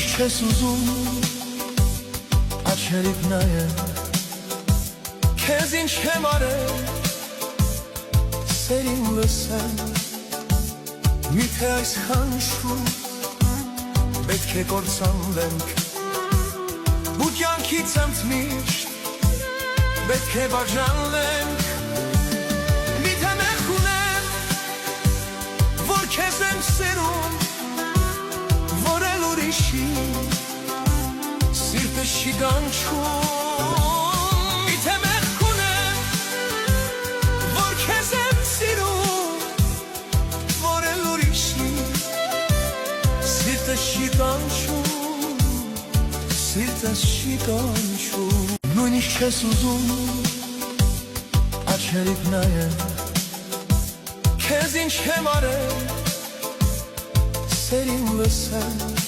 Նույնիսկ չես ուզում աչքերիդ նայել, քեզ ինչ եմ արել, սերին լսել, միթե այսքան պետք է կործանվենք, ու կյանքից ընդմիշտ պետք է բաժանվենք, միթե մեղք ունեմ, որ քեզ եմ սիրում, որ էլ ուրիշի սիրտը չի կանչում, միթե մեղք ունեմ, որ քեզ եմ սիրում, որ էլ ուրիշի սիրտը չի կանչում, սիրտս չի կանչում, նույնիսկ չես ուզում աչքերիդ նայել, քեզ ինչ եմ արել, սերին լսել,